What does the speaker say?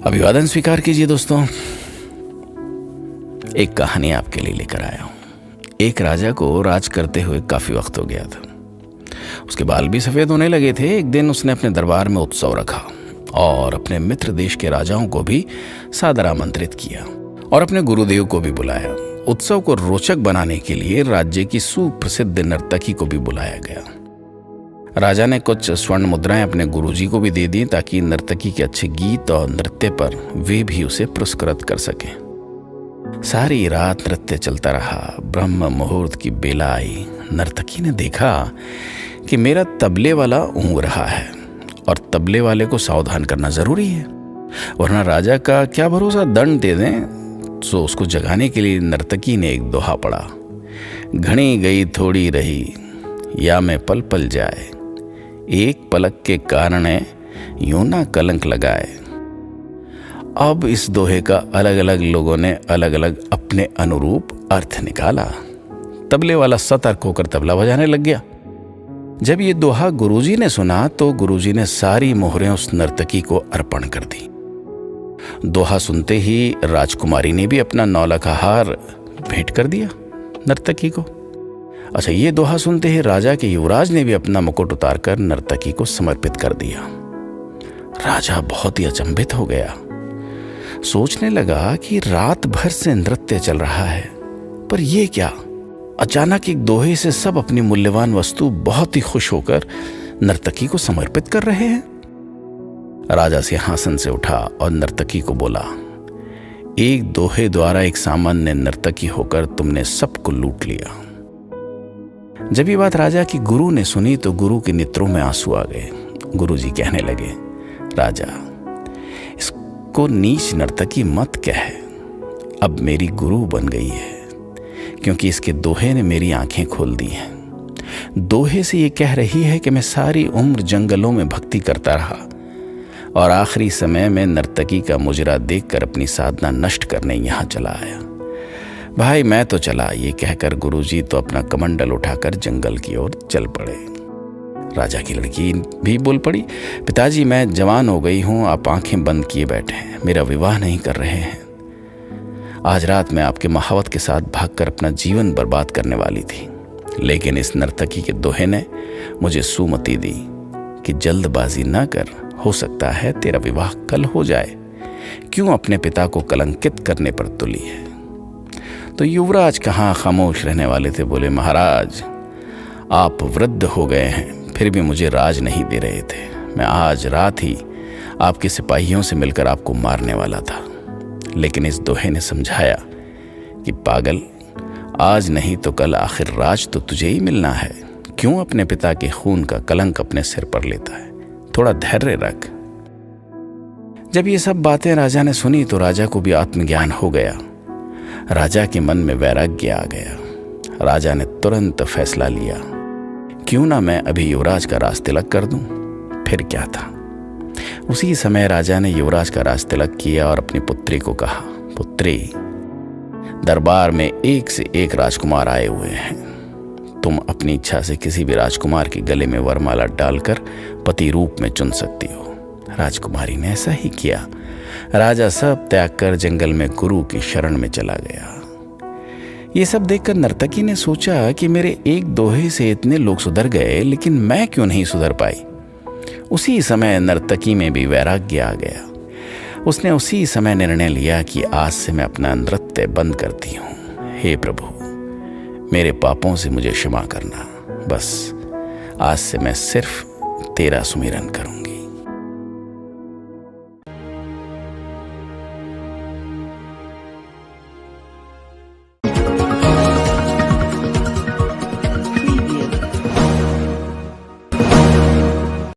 अभिवादन स्वीकार कीजिए दोस्तों। एक कहानी आपके लिए लेकर आया हूं। एक राजा को राज करते हुए काफी वक्त हो गया था। उसके बाल भी सफेद होने लगे थे। एक दिन उसने अपने दरबार में उत्सव रखा और अपने मित्र देश के राजाओं को भी सादर आमंत्रित किया और अपने गुरुदेव को भी बुलाया। उत्सव को रोचक बनाने के लिए राज्य की सुप्रसिद्ध नर्तकी को भी बुलाया गया। राजा ने कुछ स्वर्ण मुद्राएं अपने गुरुजी को भी दे दी ताकि नर्तकी के अच्छे गीत और नृत्य पर वे भी उसे पुरस्कृत कर सकें। सारी रात नृत्य चलता रहा। ब्रह्म मुहूर्त की बेला आई। नर्तकी ने देखा कि मेरा तबले वाला ऊँग रहा है और तबले वाले को सावधान करना जरूरी है, वरना राजा का क्या भरोसा, दंड दे दें। सो उसको जगाने के लिए नर्तकी ने एक दोहा पढ़ा। घनी गई थोड़ी रही या मैं पल पल जाए, एक पलक के कारण यूं ना कलंक लगाए। अब इस दोहे का अलग अलग लोगों ने अलग अलग अपने अनुरूप अर्थ निकाला। तबले वाला सतर्क होकर तबला बजाने लग गया। जब ये दोहा गुरुजी ने सुना तो गुरुजी ने सारी मोहरें उस नर्तकी को अर्पण कर दी। दोहा सुनते ही राजकुमारी ने भी अपना नौलखा हार भेंट कर दिया नर्तकी को। अच्छा, ये दोहा सुनते ही राजा के युवराज ने भी अपना मुकुट उतारकर नर्तकी को समर्पित कर दिया। राजा बहुत ही अचंभित हो गया। सोचने लगा कि रात भर से नृत्य चल रहा है, पर यह क्या? अचानक एक दोहे से सब अपनी मूल्यवान वस्तु बहुत ही खुश होकर नर्तकी को समर्पित कर रहे हैं। राजा सिंहासन से उठा और नर्तकी को बोला, एक दोहे द्वारा एक सामान्य नर्तकी होकर तुमने सबको लूट लिया। जब ये बात राजा की गुरु ने सुनी तो गुरु के नेत्रों में आंसू आ गए। गुरुजी कहने लगे, राजा, इसको नीच नर्तकी मत कह, अब मेरी गुरु बन गई है, क्योंकि इसके दोहे ने मेरी आंखें खोल दी हैं। दोहे से ये कह रही है कि मैं सारी उम्र जंगलों में भक्ति करता रहा और आखिरी समय में नर्तकी का मुजरा देखकर अपनी साधना नष्ट करने यहाँ चला आया। भाई मैं तो चला, ये कहकर गुरुजी तो अपना कमंडल उठाकर जंगल की ओर चल पड़े। राजा की लड़की भी बोल पड़ी, पिताजी मैं जवान हो गई हूँ, आप आंखें बंद किए बैठे हैं, मेरा विवाह नहीं कर रहे हैं। आज रात मैं आपके महावत के साथ भागकर अपना जीवन बर्बाद करने वाली थी, लेकिन इस नर्तकी के दोहे ने मुझे सुमति दी कि जल्दबाजी ना कर, हो सकता है तेरा विवाह कल हो जाए। क्यों अपने पिता को कलंकित करने पर तुली है? तो युवराज कहाँ खामोश रहने वाले थे। बोले, महाराज आप वृद्ध हो गए हैं, फिर भी मुझे राज नहीं दे रहे थे। मैं आज रात ही आपके सिपाहियों से मिलकर आपको मारने वाला था, लेकिन इस दोहे ने समझाया कि पागल, आज नहीं तो कल आखिर राज तो तुझे ही मिलना है। क्यों अपने पिता के खून का कलंक अपने सिर पर लेता है? थोड़ा धैर्य रख। जब ये सब बातें राजा ने सुनी तो राजा को भी आत्मज्ञान हो गया। राजा के मन में वैराग्य आ गया। राजा ने तुरंत फैसला लिया, क्यों ना मैं अभी युवराज का राज तिलक कर दूं। फिर क्या था, उसी समय राजा ने युवराज का राज तिलक किया और अपनी पुत्री को कहा, पुत्री, दरबार में एक से एक राजकुमार आए हुए हैं, तुम अपनी इच्छा से किसी भी राजकुमार के गले में वरमाला डालकर पति रूप में चुन सकती हो। राजकुमारी ने ऐसा ही किया। राजा सब त्याग कर जंगल में गुरु की शरण में चला गया। ये सब देखकर नर्तकी ने सोचा कि मेरे एक दोहे से इतने लोग सुधर गए, लेकिन मैं क्यों नहीं सुधर पाई। उसी समय नर्तकी में भी वैराग्य आ गया। उसने उसी समय निर्णय लिया कि आज से मैं अपना नृत्य बंद करती हूँ। हे प्रभु, मेरे पापों से मुझे क्षमा करना। बस आज से मैं सिर्फ तेरा सुमिरन करूँगी।